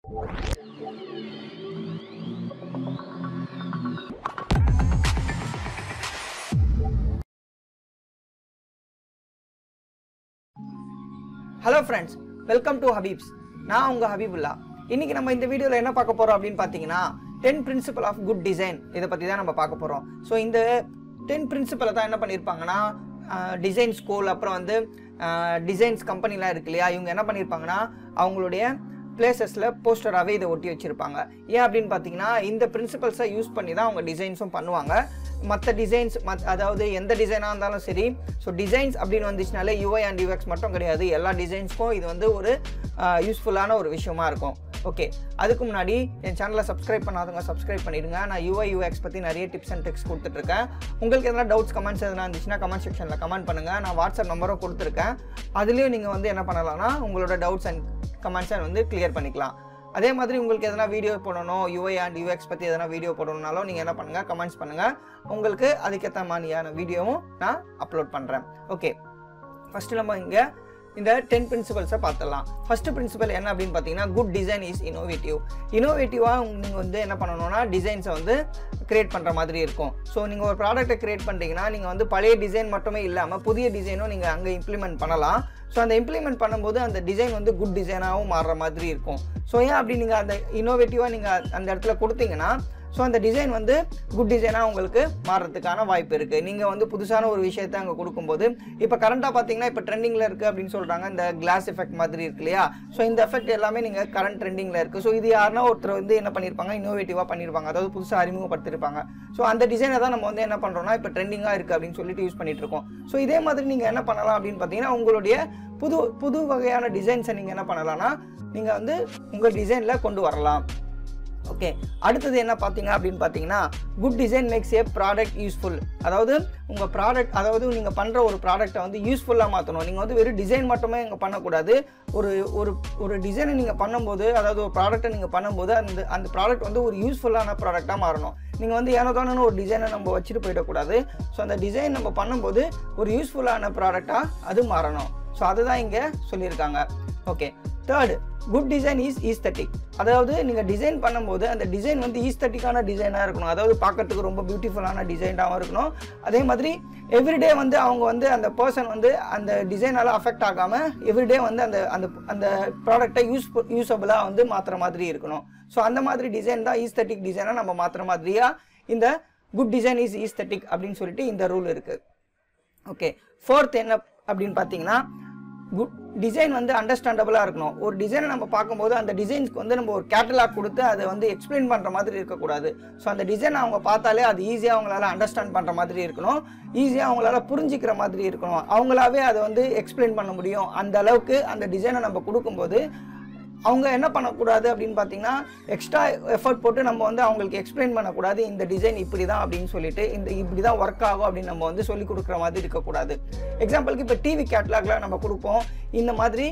Hello friends, welcome to Habibs. நான் உங்க ஹபீபுல்லா. இன்னைக்கு நம்ம இந்த வீடியோல என்ன பார்க்க போறோம் அப்படினு பாத்தீங்கன்னா 10 principle of good design இத பத்தி தான் நம்ம பார்க்க போறோம். சோ இந்த 10 principle தான் என்ன பண்ணிருப்பாங்கன்னா டிசைன் ஸ்கூல் அப்புறம் வந்து டிசைன்ஸ் கம்பெனிலாம் இருக்கு இல்லையா, இவங்க என்ன பண்ணிருப்பாங்கன்னா அவங்களுடைய பிளேசஸ்ல போஸ்டராகவே இதை ஒட்டி வச்சிருப்பாங்க. ஏன் அப்படின்னு பார்த்தீங்கன்னா இந்த பிரின்சிபல்ஸை யூஸ் பண்ணி தான் அவங்க டிசைன்ஸும் பண்ணுவாங்க. மற்ற டிசைன்ஸ் அதாவது எந்த டிசைனாக இருந்தாலும் சரி, ஸோ டிசைன்ஸ் அப்படின்னு வந்துச்சுனாலே யூஐ அண்ட் யூஎக்ஸ் மட்டும் கிடையாது, எல்லா டிசைன்ஸ்க்கும் இது வந்து ஒரு யூஸ்ஃபுல்லான ஒரு விஷயமா இருக்கும். ஓகே, அதுக்கு முன்னாடி என் சேனலை சப்ஸ்கிரைப் பண்ணாதவங்க சப்ஸ்கிரைப் பண்ணிடுங்க. நான் யூஐ யூஎக்ஸ் பற்றி நிறைய டிப்ஸ் அண்ட் ட்ரிக்ஸ் கொடுத்துட்ருக்கேன். உங்களுக்கு எதனா டவுட்ஸ் கமெண்ட்ஸ் எதனா இருந்துச்சுன்னா கமெண்ட் செக்ஷனில் கமெண்ட் பண்ணுங்கள். நான் வாட்ஸ்அப் நம்பரும் கொடுத்துருக்கேன். அதுலேயும் நீங்கள் வந்து என்ன பண்ணலாம்னா உங்களோட டவுட்ஸ் அண்ட் கமெண்ட்ஸை வந்து கிளியர் பண்ணிக்கலாம். அதே மாதிரி உங்களுக்கு எதனா வீடியோ போடணும், யூஐ அண்ட் யூஎக்ஸ் பற்றி எதனா வீடியோ போடணும்னாலும் நீங்கள் என்ன பண்ணுங்கள், கமெண்ட்ஸ் பண்ணுங்கள். உங்களுக்கு அதுக்கேற்ற மாதிரியான வீடியோவும் நான் அப்லோட் பண்ணுறேன். ஓகே, ஃபஸ்ட்டு நம்ம இங்கே இந்த 10 பிரின்சிபல்ஸை பார்த்துடலாம். ஃபர்ஸ்ட் பிரின்சிபல் என்ன அப்படின்னு பார்த்தீங்கன்னா குட் டிசைன் இஸ் இனோவேட்டிவ். இனோவேட்டிவாக நீங்கள் வந்து என்ன பண்ணணும்னா டிசைன்ஸை வந்து கிரியேட் பண்ணுற மாதிரி இருக்கும். ஸோ நீங்கள் ஒரு ப்ராடக்ட்டை கிரியேட் பண்ணுறீங்கன்னா நீங்கள் வந்து பழைய டிசைன் மட்டுமே இல்லாமல் புதிய டிசைனும் நீங்கள் அங்கே இம்ப்ளிமெண்ட் பண்ணலாம். ஸோ அந்த இம்ப்ளிமெண்ட் பண்ணும்போது அந்த டிசைன் வந்து குட் டிசைனாகவும் மாறுற மாதிரி இருக்கும். ஸோ ஏன் அப்படி நீங்கள் அந்த இனோவேட்டிவாக நீங்கள் அந்த இடத்துல கொடுத்தீங்கன்னா ஸோ அந்த டிசைன் வந்து குட் டிசைனாக உங்களுக்கு மாறுறதுக்கான வாய்ப்பு இருக்குது. நீங்கள் வந்து புதுசான ஒரு விஷயத்தை அங்கே கொடுக்கும்போது இப்போ கரண்ட்டாக பார்த்தீங்கன்னா இப்போ ட்ரெண்டிங்கில் இருக்குது அப்படின்னு சொல்கிறாங்க, இந்த கிளாஸ் எஃபெக்ட் மாதிரி இருக்கு இல்லையா. ஸோ இந்த எஃபெக்ட் எல்லாமே நீங்கள் கரண்ட் ட்ரெண்டிங்கில் இருக்குது. ஸோ இது யாருன்னா ஒருத்தர் வந்து என்ன பண்ணியிருப்பாங்க, இனோவேட்டிவாக பண்ணியிருப்பாங்க, அதாவது புதுசாக அறிமுகப்படுத்திருப்பாங்க. ஸோ அந்த டிசைனை தான் நம்ம வந்து என்ன பண்ணுறோம்னா இப்போ ட்ரெண்டிங்காக இருக்குது அப்படின்னு சொல்லிட்டு யூஸ் பண்ணிட்டு இருக்கோம். ஸோ இதே மாதிரி நீங்கள் என்ன பண்ணலாம் அப்படின்னு பார்த்தீங்கன்னா உங்களுடைய புது வகையான டிசைன்ஸை நீங்கள் என்ன பண்ணலாம்னா நீங்கள் வந்து உங்கள் டிசைனில் கொண்டு வரலாம். ஓகே, அடுத்தது என்ன பார்த்தீங்க அப்படின்னு பார்த்தீங்கன்னா good design maths A product useful. அதாவது உங்கள் ப்ராடக்ட், அதாவது நீங்கள் பண்ணுற ஒரு ப்ராடக்ட்டை வந்து யூஸ்ஃபுல்லாக மாற்றணும். நீங்கள் வந்து வெறும் டிசைன் மட்டுமே இங்கே பண்ணக்கூடாது. ஒரு டிசைனை நீங்கள் பண்ணும்போது, அதாவது ஒரு ப்ராடக்ட்டை நீங்கள் பண்ணும்போது அந்த ப்ராடக்ட் வந்து ஒரு யூஸ்ஃபுல்லான ப்ராடக்டாக மாறணும். நீங்கள் வந்து ஏனோதானு ஒரு டிசைனை நம்ம வச்சுட்டு போயிடக்கூடாது. ஸோ அந்த டிசைன் நம்ம பண்ணும்போது ஒரு யூஸ்ஃபுல்லான ப்ராடக்டாக அது மாறணும். ஸோ அதுதான் இங்கே சொல்லியிருக்காங்க. Okay, third good design is aesthetic. அதாவது நீங்கள் டிசைன் பண்ணும்போது அந்த டிசைன் வந்து ஈஸ்தட்டிக்கான டிசைனாக இருக்கணும். அதாவது பார்க்கறதுக்கு ரொம்ப பியூட்டிஃபுல்லான டிசைனாகவும் இருக்கணும். அதே மாதிரி எவ்ரிடே வந்து அவங்க வந்து அந்த பர்சன் வந்து அந்த டிசைனால் அஃபெக்ட் ஆகாமல் எவ்ரிடே வந்து அந்த அந்த அந்த ப்ராடக்டை யூஸபிளாக வந்து மாற்றுற மாதிரி இருக்கணும். ஸோ அந்த மாதிரி டிசைன் தான் ஈஸ்தட்டிக் டிசைனாக நம்ம மாற்றுற மாதிரியா இந்த குட் டிசைன் இஸ் ஈஸ்தட்டிக் அப்படின்னு சொல்லிட்டு இந்த ரூல் இருக்குது. ஓகே, ஃபோர்த் என்ன அப்படின்னு பார்த்தீங்கன்னா குட் டிசைன் வந்து அண்டர்ஸ்டாண்டபிளாக இருக்கணும். ஒரு டிசைனை நம்ம பார்க்கும்போது அந்த டிசைன்ஸ்க்கு வந்து நம்ம ஒரு கேட்டலாக் கொடுத்து அதை வந்து எக்ஸ்பிளைன் பண்ணுற மாதிரி இருக்கக்கூடாது. ஸோ அந்த டிசைனை அவங்க பார்த்தாலே அது ஈஸியாக அவங்களால அண்டர்ஸ்டாண்ட் பண்ணுற மாதிரி இருக்கணும், ஈஸியாக அவங்களால புரிஞ்சிக்கிற மாதிரி இருக்கணும், அவங்களாவே அதை வந்து எக்ஸ்பிளைன் பண்ண முடியும். அந்த அளவுக்கு அந்த டிசைனை நம்ம கொடுக்கும்போது அவங்க என்ன பண்ணக்கூடாது அப்படின்னு பார்த்தீங்கன்னா எக்ஸ்ட்ரா எஃபர்ட் போட்டு நம்ம வந்து அவங்களுக்கு எக்ஸ்பிளைன் பண்ணக்கூடாது, இந்த டிசைன் இப்படி தான் அப்படின்னு சொல்லிட்டு இப்படி தான் ஒர்க் ஆகும் அப்படின்னு நம்ம வந்து சொல்லிக் கொடுக்குற மாதிரி இருக்கக்கூடாது. எக்ஸாம்பிளுக்கு இப்போ டிவி கேட்லாக்லாம் நம்ம கொடுப்போம், இந்த மாதிரி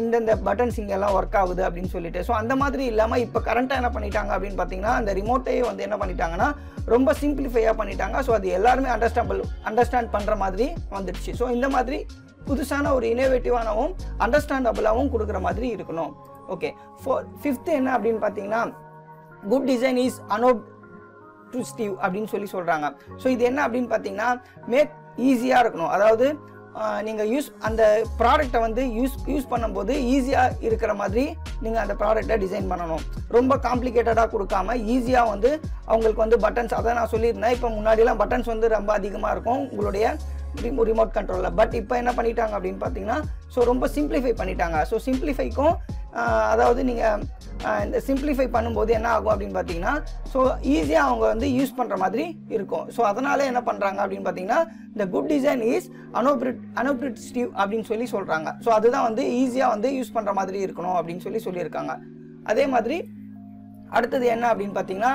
இந்த பட்டன்ஸ் இங்கெல்லாம் ஒர்க் ஆகுது அப்படின்னு சொல்லிட்டு. ஸோ அந்த மாதிரி இல்லாமல் இப்போ கரண்ட்டாக என்ன பண்ணிட்டாங்க அப்படின்னு பார்த்தீங்கன்னா அந்த ரிமோட்டையே வந்து என்ன பண்ணிட்டாங்கன்னா ரொம்ப சிம்பிளிஃபையாக பண்ணிட்டாங்க. ஸோ அது எல்லாருமே அண்டர்ஸ்டாண்ட் பண்ணுற மாதிரி வந்துடுச்சு. ஸோ இந்த மாதிரி புதுசான ஒரு இனோவேட்டிவானவும் அண்டர்ஸ்டாண்டபிளாகவும் கொடுக்குற மாதிரி இருக்கணும். ஓகே, ஃபிஃப்த் என்ன அப்படின்னு பார்த்தீங்கன்னா குட் டிசைன் இஸ் அனோப்ட்ரூசிவ் அப்படின்னு சொல்கிறாங்க. ஸோ இது என்ன அப்படின்னு பார்த்தீங்கன்னா மேக் ஈஸியாக இருக்கணும். அதாவது நீங்கள் அந்த ப்ராடக்டை வந்து யூஸ் பண்ணும்போது ஈஸியாக இருக்கிற மாதிரி நீங்கள் அந்த ப்ராடக்டை டிசைன் பண்ணணும். ரொம்ப காம்ப்ளிகேட்டடாக கொடுக்காம ஈஸியாக வந்து அவங்களுக்கு வந்து பட்டன்ஸ், அதை நான் சொல்லியிருந்தேன், இப்போ முன்னாடியெல்லாம் பட்டன்ஸ் வந்து ரொம்ப அதிகமாக இருக்கும் உங்களுடைய ரிமோட் கண்ட்ரோலில். பட் இப்போ என்ன பண்ணிட்டாங்க அப்படின்னு பார்த்தீங்கன்னா ஸோ ரொம்ப சிம்பிளிஃபை பண்ணிட்டாங்க. ஸோ சிம்பிளிஃபைக்கும் அதாவது நீங்கள் இந்த சிம்பிளிஃபை பண்ணும்போது என்ன ஆகும் அப்படின்னு பார்த்தீங்கன்னா ஸோ ஈஸியாக அவங்க வந்து யூஸ் பண்ணுற மாதிரி இருக்கும். ஸோ அதனால் என்ன பண்ணுறாங்க அப்படின்னு பார்த்தீங்கன்னா இந்த குட் டிசைன் இஸ் அனோப்ரிட்டிவ் அப்படின்னு சொல்கிறாங்க. ஸோ அதுதான் வந்து ஈஸியாக வந்து யூஸ் பண்ணுற மாதிரி இருக்கணும் அப்படின்னு சொல்லியிருக்காங்க. அதே மாதிரி அடுத்தது என்ன அப்படின்னு பார்த்தீங்கன்னா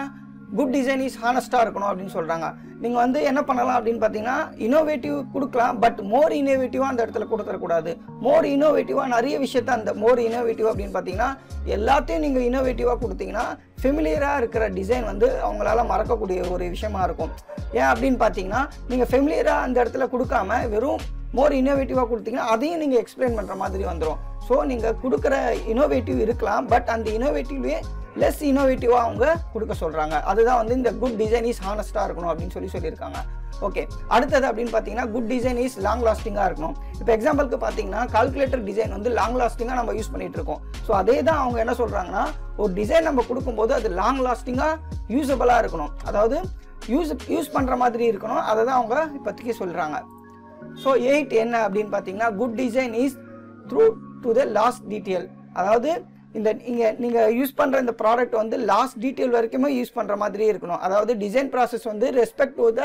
குட் டிசைன் இஸ் ஹானஸ்டாக இருக்கணும் அப்படின்னு சொல்கிறாங்க. நீங்கள் வந்து என்ன பண்ணலாம் அப்படின்னு பார்த்தீங்கன்னா இனோவேட்டிவ் கொடுக்கலாம், பட் மோர் இனோவேட்டிவாக அந்த இடத்துல கொடுத்துடக்கூடாது. மோர் இனோவேட்டிவாக நிறைய விஷயத்த அந்த மோர் இனோவேட்டிவ் அப்படின்னு பார்த்தீங்கன்னா எல்லாத்தையும் நீங்கள் இனோவேட்டிவாக கொடுத்தீங்கன்னா ஃபெமிலியராக இருக்கிற டிசைன் வந்து அவங்களால மறக்கக்கூடிய ஒரு விஷயமா இருக்கும். ஏன் அப்படின்னு பார்த்தீங்கன்னா நீங்கள் ஃபெமிலியராக அந்த இடத்துல கொடுக்காம வெறும் மோர் இன்னோவேட்டிவாக கொடுத்தீங்கன்னா அதையும் நீங்கள் எக்ஸ்பிளைன் பண்ணுற மாதிரி வந்துடும். ஸோ நீங்கள் கொடுக்குற இன்னோவேட்டிவ் இருக்கலாம், பட் அந்த இன்னோவேட்டிவ்லேயே லெஸ் இன்னோவேட்டிவாக அவங்க கொடுக்க சொல்கிறாங்க. அதுதான் வந்து இந்த குட் டிசைன் இஸ் ஹானஸ்ட்டாக இருக்கணும் அப்படின்னு சொல்லியிருக்காங்க. ஓகே, அடுத்தது அப்படின்னு பார்த்தீங்கன்னா குட் டிசைன் இஸ் லாங் லாஸ்டிங்காக இருக்கணும். இப்போ எக்ஸாம்பிளுக்கு பார்த்தீங்கன்னா கால்குலேட்டர் டிசைன் வந்து லாங் லாஸ்டிங்காக நம்ம யூஸ் பண்ணிட்டு இருக்கோம். ஸோ அதே தான் அவங்க என்ன சொல்கிறாங்கன்னா, ஒரு டிசைன் நம்ம கொடுக்கும்போது அது லாங் லாஸ்டிங்காக யூஸபிளாக இருக்கணும், அதாவது யூஸ் பண்ணுற மாதிரி இருக்கணும். அதை தான் அவங்க இப்போதைக்கு சொல்கிறாங்க. ஸோ 8 என்ன அப்படின்னு பார்த்தீங்கன்னா good design is through to the last detail. அதாவது நீங்கள் யூஸ் பண்ணுற இந்த ப்ராடக்ட் வந்து லாஸ்ட் டீட்டெயில் வரைக்குமே யூஸ் பண்ணுற மாதிரி இருக்கணும். அதாவது டிசைன் ப்ராசஸ் வந்து ரெஸ்பெக்ட் டு த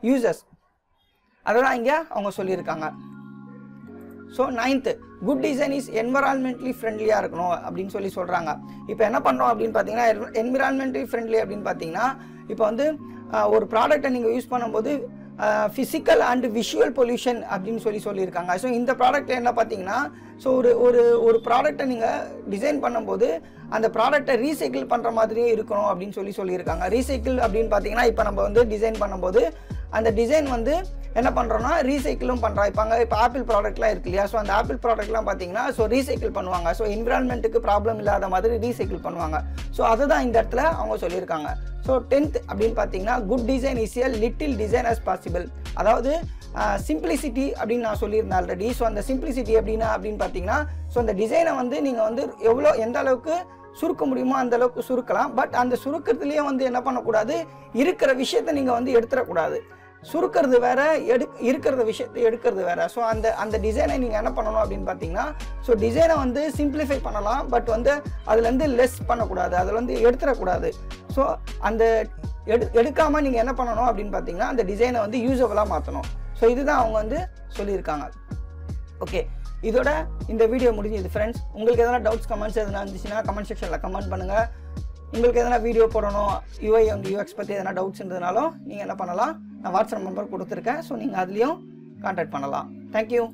யூசர்ஸ், அதெல்லாம் இங்கே அவங்க சொல்லியிருக்காங்க. So 9th good design is environmentally ஃப்ரெண்ட்லியாக இருக்கணும் அப்படின்னு சொல்கிறாங்க. இப்போ என்ன பண்ணுறோம் அப்படின்னு பார்த்தீங்கன்னா என்விரான்மெண்டலி ஃப்ரெண்ட்லி அப்படின்னு பார்த்தீங்கன்னா இப்போ வந்து ஒரு ப்ராடக்டை நீங்கள் யூஸ் பண்ணும்போது ஃபிசிக்கல் அண்ட் விஷுவல் பொல்யூஷன் அப்படின்னு சொல்லியிருக்காங்க. ஸோ இந்த ப்ராடக்ட் என்ன பார்த்தீங்கன்னா, ஸோ ஒரு ப்ராடக்டை நீங்கள் டிசைன் பண்ணும்போது அந்த ப்ராடக்டை ரீசைக்கிள் பண்ணுற மாதிரியே இருக்கணும் அப்படின்னு சொல்லியிருக்காங்க. ரீசைக்கிள் அப்படின்னு பார்த்தீங்கன்னா இப்போ நம்ம வந்து டிசைன் பண்ணும்போது அந்த டிசைன் வந்து என்ன பண்ணுறோன்னா ரீசைக்கிளும் பண்ணுறோம். இப்போ ஆப்பிள் ப்ராடக்ட்லாம் இருக்கு இல்லையா, ஸோ அந்த ஆப்பிள் ப்ராடக்ட்லாம் பார்த்தீங்கன்னா ஸோ ரீசைக்கிள் பண்ணுவாங்க. ஸோ என்விரான்மெண்ட்டுக்கு ப்ராப்ளம் இல்லாத மாதிரி ரீசைக்கிள் பண்ணுவாங்க. ஸோ அதை தான் இந்த இடத்துல அவங்க சொல்லியிருக்காங்க. ஸோ 10th அப்படின்னு பார்த்தீங்கன்னா good design is a little design as possible. அதாவது சிம்பிளிசிட்டி அப்படின்னு நான் சொல்லியிருந்தேன் ஆல்ரெடி. ஸோ அந்த சிம்பிளிசிட்டி அப்படின்னு பார்த்தீங்கன்னா ஸோ அந்த டிசைனை வந்து நீங்கள் வந்து எந்த அளவுக்கு சுருக்க முடியுமோ அந்த அளவுக்கு சுருக்கலாம். பட் அந்த சுருக்கிறதுலேயே வந்து என்ன பண்ணக்கூடாது, இருக்கிற விஷயத்தை நீங்கள் வந்து எடுத்துடக்கூடாது. சுருக்கிறது வேற, இருக்கிற விஷயத்தை எடுக்கிறது வேற. ஸோ அந்த டிசைனை நீங்கள் என்ன பண்ணணும் அப்படின்னு பார்த்தீங்கன்னா ஸோ டிசைனை வந்து சிம்பிளிஃபை பண்ணலாம், பட் வந்து அதுலேருந்து லெஸ் பண்ணக்கூடாது, அதில் வந்து எடுத்துடக்கூடாது. ஸோ அந்த எடுக்காமல் நீங்கள் என்ன பண்ணணும் அப்படின்னு பார்த்தீங்கன்னா அந்த டிசைனை வந்து யூஸபிளாக மாற்றணும். ஸோ இதுதான் அவங்க வந்து சொல்லியிருக்காங்க. ஓகே, இதோட இந்த வீடியோ முடிஞ்சது ஃப்ரெண்ட்ஸ். உங்களுக்கு எதனா டவுட்ஸ் கமெண்ட்ஸ் எதனா இருந்துச்சுன்னா கமெண்ட் செக்ஷனில் கமெண்ட் பண்ணுங்கள். உங்களுக்கு எதனா வீடியோ போடணும், UI அண்ட் UX பற்றி எதனா டவுட்ஸ் இருந்ததுனாலும் நீங்கள் என்ன பண்ணலாம், நான் வாட்ஸ்அப் நம்பர் கொடுத்துருக்கேன். ஸோ நீங்கள் அதுலேயும் கான்டாக்ட் பண்ணலாம். தேங்க்யூ.